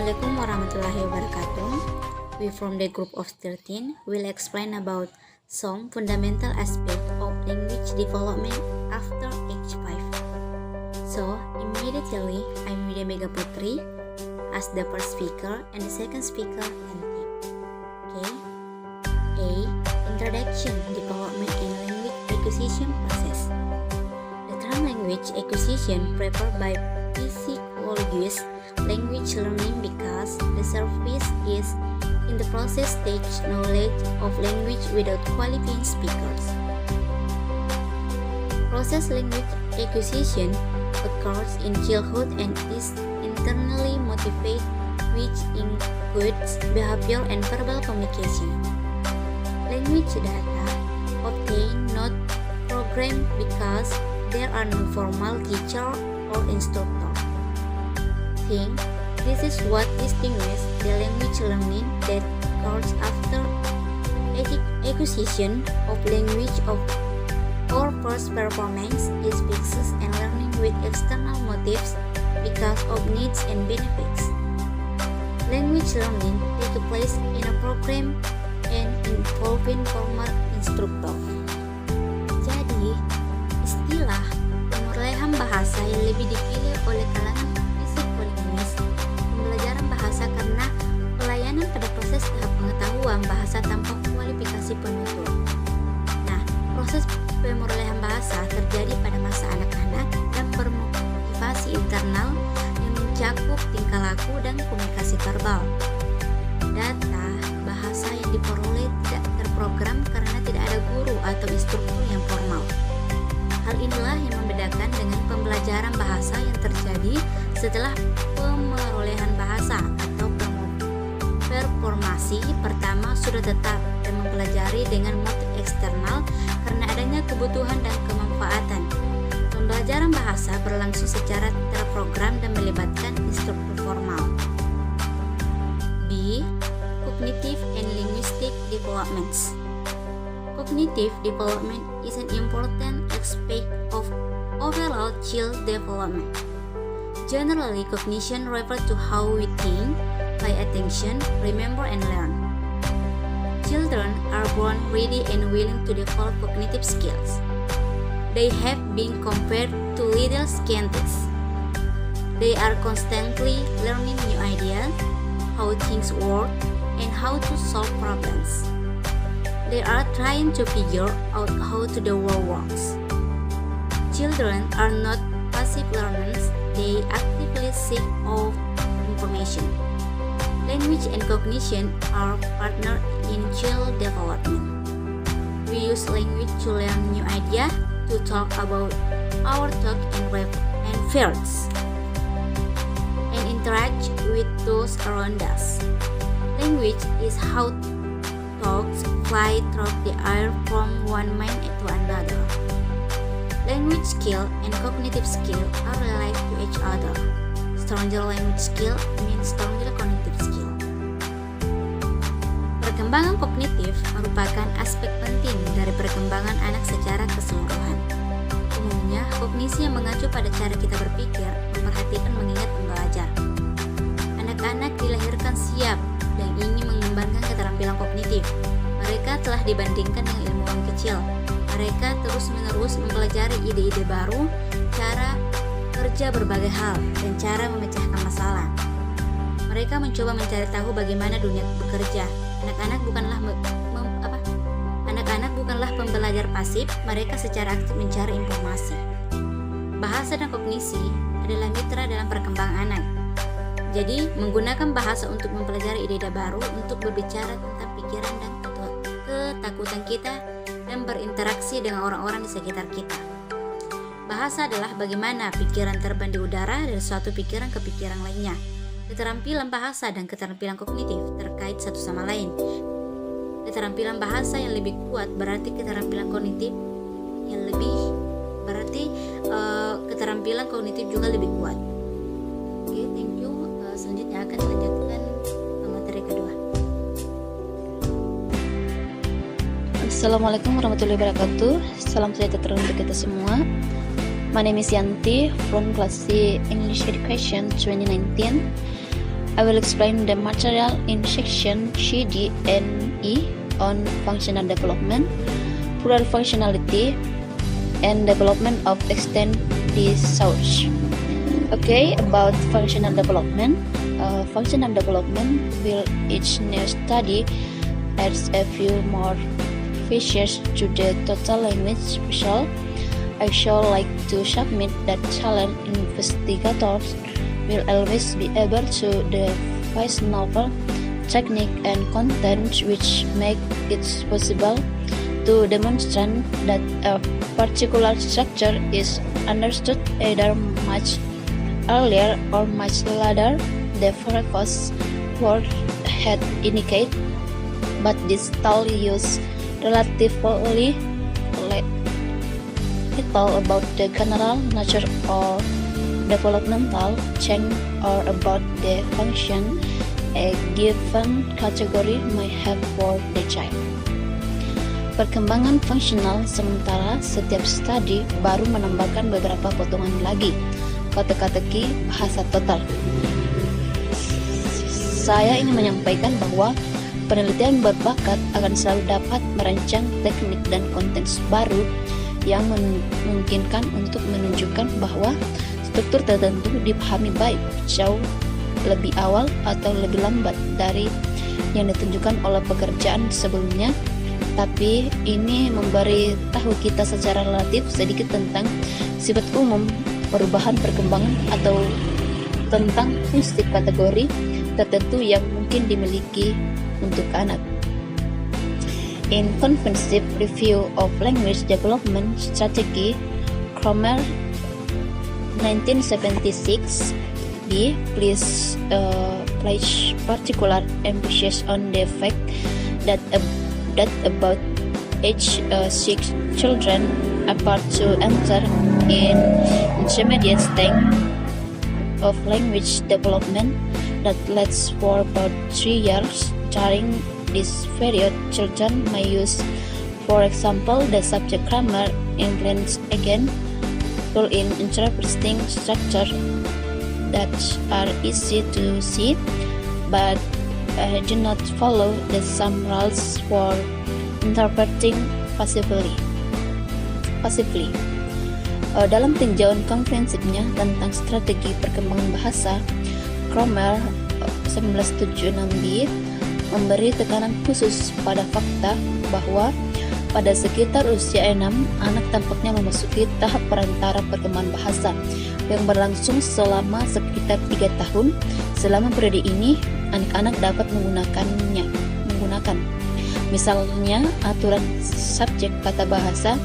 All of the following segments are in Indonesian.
Assalamualaikum warahmatullahi wabarakatuh. We from the group of 13 will explain about some fundamental aspects of language development after age 5. So, immediately I'm Widya Mega Putri as the first speaker and the second speaker Nanti. Okay. A. Introduction, development and language acquisition process. The term language acquisition preferred by psychologists language learning because the surface is in the process stage knowledge of language without qualifying speakers. Process language acquisition occurs in childhood and is internally motivated, which includes behavior and verbal communication. Language data obtained not programmed because there are no formal teacher or instructor. Think this is what distinguishes the language learning that occurs after acquisition of language or first performance is fixed and learning with external motives because of needs and benefits. Language learning takes place in a program and involving formal instructor. Jadi, istilah pemulihan bahasa yang lebih dipilih oleh kalangan pembelajaran bahasa karena pelayanan pada proses tahap pengetahuan bahasa tanpa kualifikasi penutur. Nah, proses pemulihan bahasa terjadi pada masa anak-anak dan bermotivasi internal yang mencakup tingkah laku dan komunikasi verbal. Data bahasa yang diperoleh tidak terprogram karena tidak ada guru atau instruktur yang formal. Hal inilah yang membedakan dengan pembelajaran bahasa yang terjadi setelah pemerolehan bahasa atau performasi pertama sudah tetap dan mempelajari dengan motif eksternal karena adanya kebutuhan dan kemanfaatan. Pembelajaran bahasa berlangsung secara terprogram dan melibatkan instruktur formal. B. Cognitive and linguistic developments. Cognitive development is an important aspect of overall child development. Generally, cognition refers to how we think, pay attention, remember, and learn. Children are born ready and willing to develop cognitive skills. They have been compared to little scientists. They are constantly learning new ideas, how things work, and how to solve problems. They are trying to figure out how the world works. Children are not passive learners. They actively seek out information. Language and cognition are partners in child development. We use language to learn new ideas, to talk about our thoughts and fears, and interact with those around us. Language is how thoughts fly through the air from one mind to another. Language skill and cognitive skill are related to each other. Stronger language skill means stronger cognitive skill. Perkembangan kognitif merupakan aspek penting dari perkembangan anak secara keseluruhan. Umumnya, kognisi yang mengacu pada cara kita berpikir, memperhatikan, mengingat, dan belajar. Anak-anak dilahirkan siap dan ingin mengembangkan keterampilan kognitif. Mereka telah dibandingkan dengan ilmuwan kecil. Mereka terus-menerus mempelajari ide-ide baru, cara kerja berbagai hal, dan cara memecahkan masalah. Mereka mencoba mencari tahu bagaimana dunia bekerja. Anak-anak bukanlah pembelajar pasif, mereka secara aktif mencari informasi. Bahasa dan kognisi adalah mitra dalam perkembangan anak. Jadi, menggunakan bahasa untuk mempelajari ide-ide baru, untuk berbicara tentang pikiran dan ketakutan kita, dan berinteraksi dengan orang-orang di sekitar kita. Bahasa adalah bagaimana pikiran terbang di udara dari suatu pikiran ke pikiran lainnya. Keterampilan bahasa dan keterampilan kognitif terkait satu sama lain. Keterampilan bahasa yang lebih kuat berarti keterampilan kognitif yang lebih keterampilan kognitif juga lebih kuat. Oke, thank you. Selanjutnya akan dilanjutkan materi kedua. Assalamualaikum warahmatullahi wabarakatuh. Salam sejahtera untuk kita semua. My name is Yanti from Class C English Education 2019. I will explain the material in section C, D, and E on functional development, plural functionality, and development of extended research. Okay, about functional development. Functional development will each new study adds a few more features to the total language puzzle. I shall like to submit that challenge investigators will always be able to devise novel technique and content which make it possible to demonstrate that a particular structure is understood either much earlier or much later the previous word had indicated, but this still use relatively little about the general nature or developmental change or about the function a given category may have for the child. Perkembangan fungsional sementara setiap studi baru menambahkan beberapa potongan lagi kata-kata bahasa total. Saya ingin menyampaikan bahwa penelitian berbakat akan selalu dapat merancang teknik dan konteks baru yang memungkinkan untuk menunjukkan bahwa struktur tertentu dipahami baik jauh lebih awal atau lebih lambat dari yang ditunjukkan oleh pekerjaan sebelumnya, tapi ini memberi tahu kita secara relatif sedikit tentang sifat umum perubahan perkembangan atau tentang fungsi kategori tertentu yang mungkin dimiliki untuk anak. In Comprehensive Review of Language Development Strategy, Cromer 1976, B. Please place particular emphasis on the fact that about age 6 children about to enter in intermediate stage of language development that lasts for about 3 years. During this period, children may use, for example, the subject grammar, English again, in interesting structure that are easy to see, but do not follow the same rules for interpreting passively. Dalam tinjauan komprehensifnya tentang strategi perkembangan bahasa, Cromer 1976b memberi tekanan khusus pada fakta bahwa pada sekitar usia 6, anak tampaknya memasuki tahap perantara perkembangan bahasa yang berlangsung selama sekitar 3 tahun. Selama periode ini, anak-anak dapat menggunakan misalnya aturan subjek kata bahasa,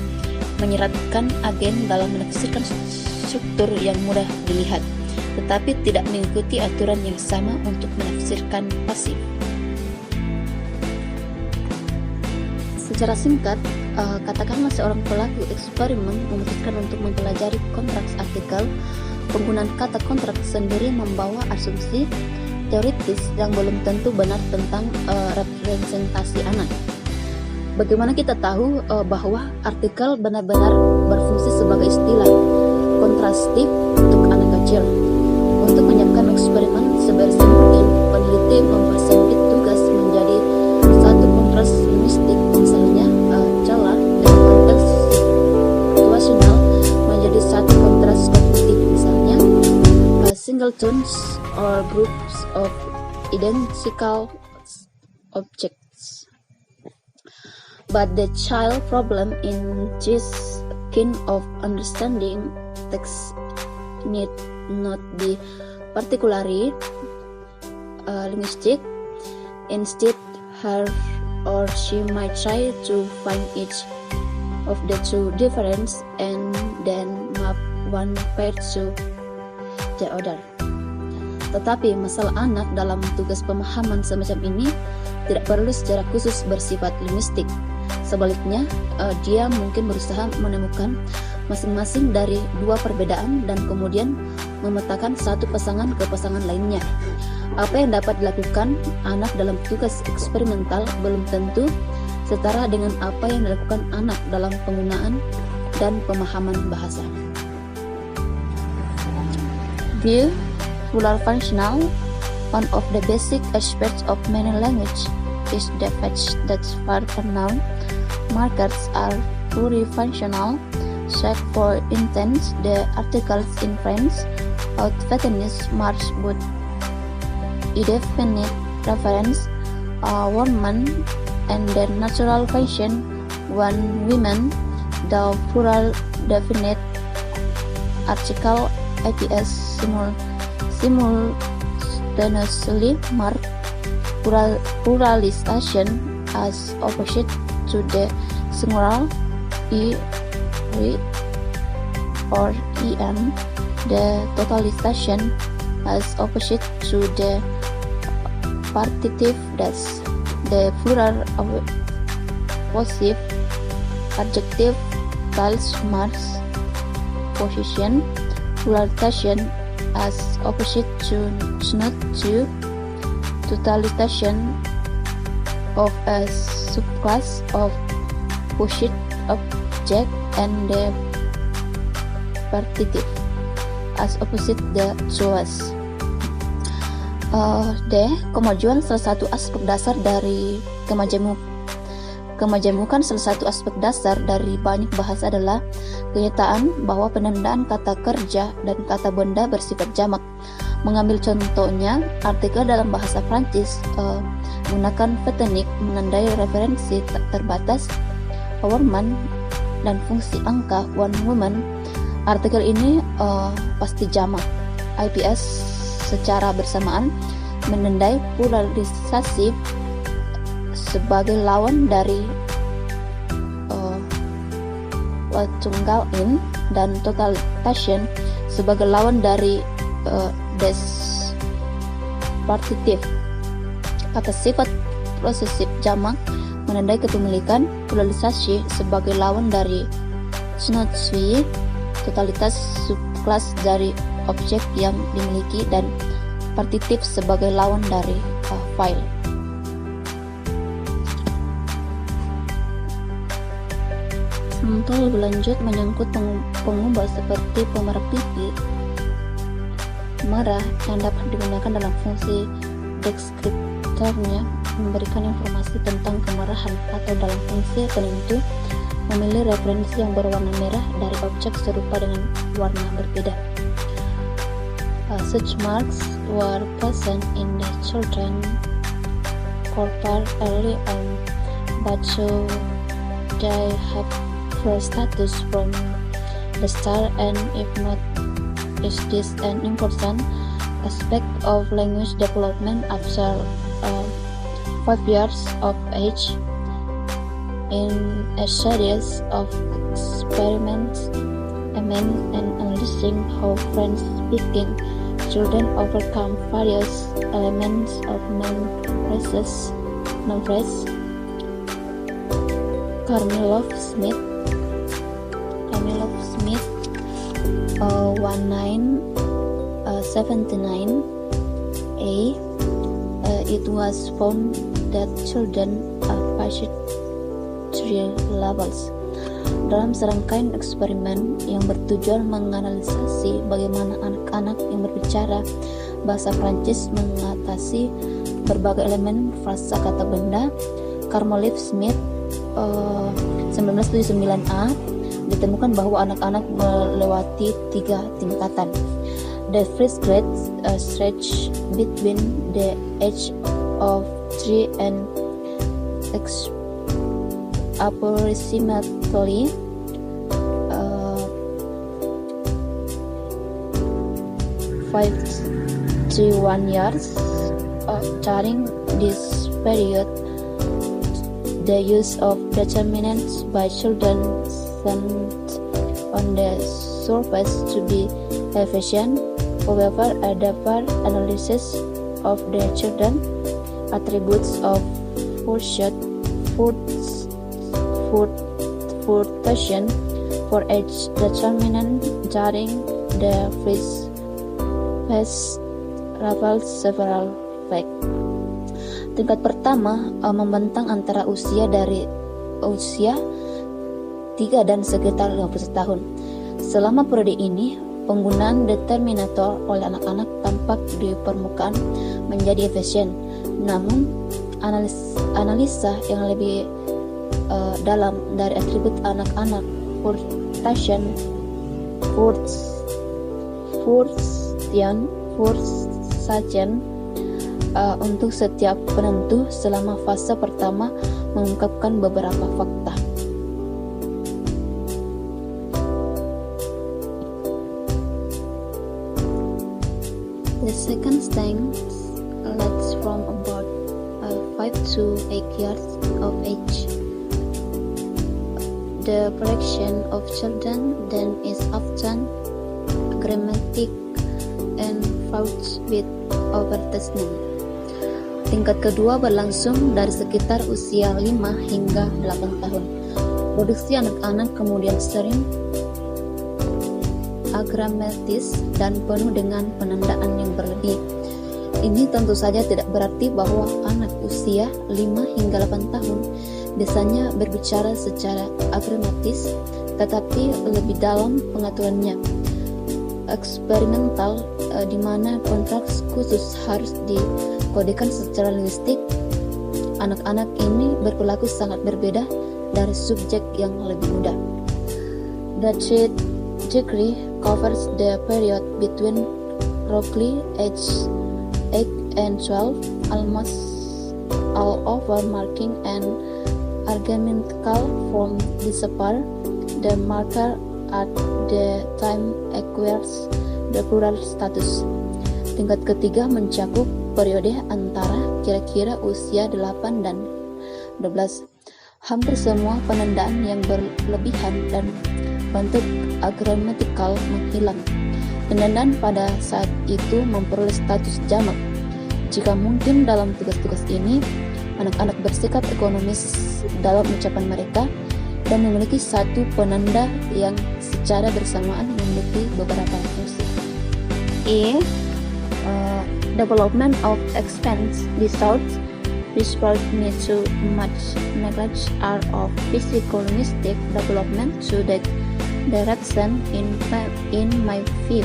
menyeratkan agen dalam menafsirkan struktur yang mudah dilihat, tetapi tidak mengikuti aturan yang sama untuk menafsirkan pasif. Secara singkat, katakanlah seorang pelaku eksperimen memutuskan untuk mempelajari konteks artikel. Penggunaan kata konteks sendiri membawa asumsi teoritis yang belum tentu benar tentang representasi anak. Bagaimana kita tahu bahwa artikel benar-benar berfungsi sebagai istilah kontrastif untuk anak kecil? Untuk menyiapkan eksperimen sebersih mungkin, peneliti mempersempit tugas menjadi satu kontras linguistik, misalnya celah dan konteks situasional menjadi satu kontras kognitif, misalnya singletons or groups of identical objects. But the child problem in this kind of understanding text need not be particularly linguistic. Instead, her or she might try to find each of the two difference and then map one pair to the other. Tetapi masalah anak dalam tugas pemahaman semacam ini tidak perlu secara khusus bersifat linguistik. Sebaliknya, dia mungkin berusaha menemukan masing-masing dari dua perbedaan dan kemudian memetakan satu pasangan ke pasangan lainnya. Apa yang dapat dilakukan anak dalam tugas eksperimental belum tentu setara dengan apa yang dilakukan anak dalam penggunaan dan pemahaman bahasa. View plural functional One of the basic aspects of many language is the fact that for pronoun markers are fully functional. Check for instance the articles in French out Vietnamese marks would indefinite reference woman and their natural function one women. The plural definite article APS simultaneously mark pluralization as opposite to the singular we or em, the totalization as opposite to the partitive das, the plural possessive adjective tells marks position, pluralization as opposite to not to totalization of a subclass of possessive object and the partitive as opposite the choice. Kemajuan salah satu aspek dasar dari kemajemukan salah satu aspek dasar dari banyak bahasa adalah kenyataan bahwa penandaan kata kerja dan kata benda bersifat jamak. Mengambil contohnya, artikel dalam bahasa Prancis menggunakan fetenic menandai referensi tak terbatas woman dan fungsi angka one woman. Artikel ini pasti jamak. IPS secara bersamaan menandai pluralisasi sebagai lawan dari tunggal in dan totalization sebagai lawan dari partitive. Kata sifat posesif jamak menandai kepemilikan, pluralisasi sebagai lawan dari synonymi, totalitas subclass dari objek yang dimiliki, dan partitif sebagai lawan dari file. Sementara lebih lanjut menyangkut pengubah seperti pemerah pipi, marah yang dapat digunakan dalam fungsi deskriptornya memberikan informasi tentang kemarahan atau dalam fungsi penentu memilih referensi yang berwarna merah dari objek serupa dengan warna berbeda. Such marks were present in the children corpus early on, but so they have first status from the start, and if not, is this an important aspect of language development after 5 years of age? In a series of experiments, and analyzing how French speaking children overcome various elements of non-phrase, Karmilov Smith 1979a, it was found that children passed 3 levels. Dalam serangkaian eksperimen yang bertujuan menganalisasi bagaimana anak-anak yang berbicara bahasa Prancis mengatasi berbagai elemen frasa kata benda, Karmilov Smith 1979a ditemukan bahwa anak-anak melewati 3 tingkatan. The first grade stretch between the age of 3 and approximately 5 to 1 years. During this period, the use of determinants by children seemed on the surface to be efficient. However, a deeper analysis of the children attributes of fluctuation for age determinant during the first phase reveals several facts. Tingkat pertama membentang antara usia 3 dan sekitar 15 tahun. Selama periode ini, penggunaan determinator oleh anak-anak tampak di permukaan menjadi efisien. Namun, analisa yang lebih dalam dari atribut anak-anak Furtsachen untuk setiap penentu selama fase pertama mengungkapkan beberapa fakta. The second stage lasts from about 5 to 8 years of age. The correction of children then is often aggravated and fraught with overtestament. Tingkat kedua berlangsung dari sekitar usia 5 hingga 8 tahun. Produksi anak-anak kemudian sering agramatis dan penuh dengan penandaan yang berlebih. Ini tentu saja tidak berarti bahwa anak usia 5 hingga 8 tahun biasanya berbicara secara agramatis, tetapi lebih dalam pengaturannya. Eksperimental di mana kontraks khusus harus dikodekan secara linguistik, anak-anak ini berperilaku sangat berbeda dari subjek yang lebih muda. The third degree covers the period between roughly age 8 and 12, almost all over marking and argumentical form disappear. The marker at the time acquires the plural status. Tingkat ketiga mencakup periode antara kira-kira usia 8 dan 12. Hampir semua penandaan yang berlebihan dan bentuk agramatikal menghilang. Penandaan pada saat itu memperoleh status jamak. Jika mungkin dalam tugas-tugas ini, anak-anak bersikap ekonomis dalam ucapan mereka dan memiliki satu penanda yang secara bersamaan memiliki beberapa fungsi. Development of expense disorders result me to much neglect art of physical-linguistic development to the direction in my view.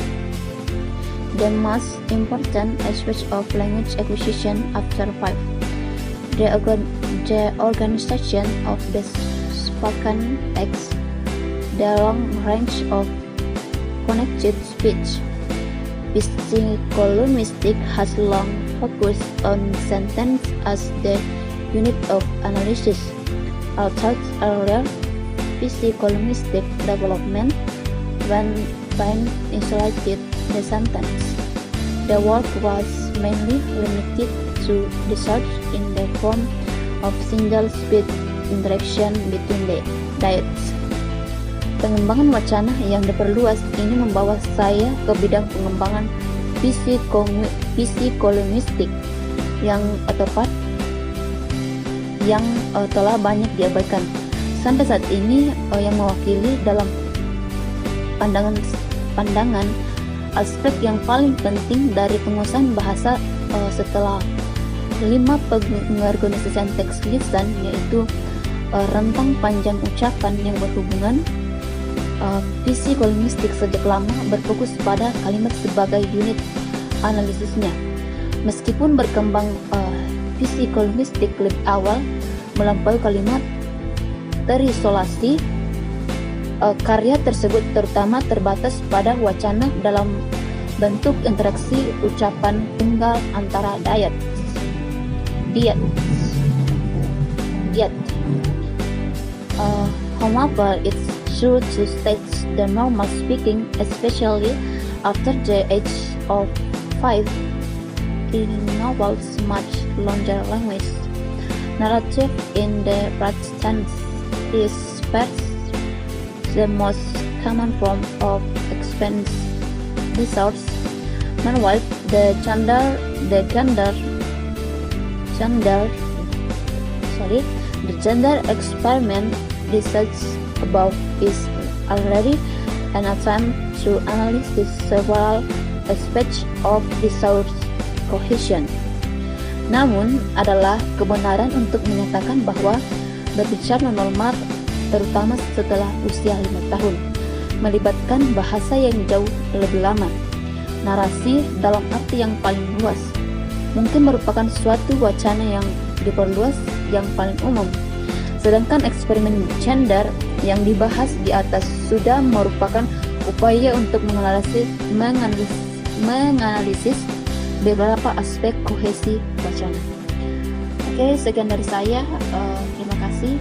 The most important aspect of language acquisition after 5. The organization of the spoken text, the long range of connected speech. Physical-linguistics has long focused on sentence as the unit of analysis. Although earlier physical-linguistic development when isolated the sentence, the work was mainly limited to research in the form of single-speech interaction between the dialects. Pengembangan wacana yang diperluas ini membawa saya ke bidang pengembangan psikolinguistik yang tepat yang telah banyak diabaikan sampai saat ini, yang mewakili dalam pandangan aspek yang paling penting dari penguasaan bahasa setelah 5 pengorganisasian teks lisan, yaitu rentang panjang ucapan yang berhubungan. Psikolinguistik sejak lama berfokus pada kalimat sebagai unit analisisnya. Meskipun berkembang psikolinguistik lebih awal melampaui kalimat terisolasi, karya tersebut terutama terbatas pada wacana dalam bentuk interaksi ucapan tunggal antara diet. However, it's true to state the normal speaking, especially after the age of 5, involves much longer language. Narrative in the present tense is perhaps the most common form of expense disorders. Meanwhile, the gender experiment research above is already an attempt to analyze several aspects of resource cohesion. Namun, adalah kebenaran untuk menyatakan bahwa berbicara normal terutama setelah usia 5 tahun melibatkan bahasa yang jauh lebih lama. Narasi dalam arti yang paling luas mungkin merupakan suatu wacana yang diperluas yang paling umum. Sedangkan eksperimen gender yang dibahas di atas sudah merupakan upaya untuk menganalisis beberapa aspek kohesi wacana. Oke, sekian dari saya. Terima kasih.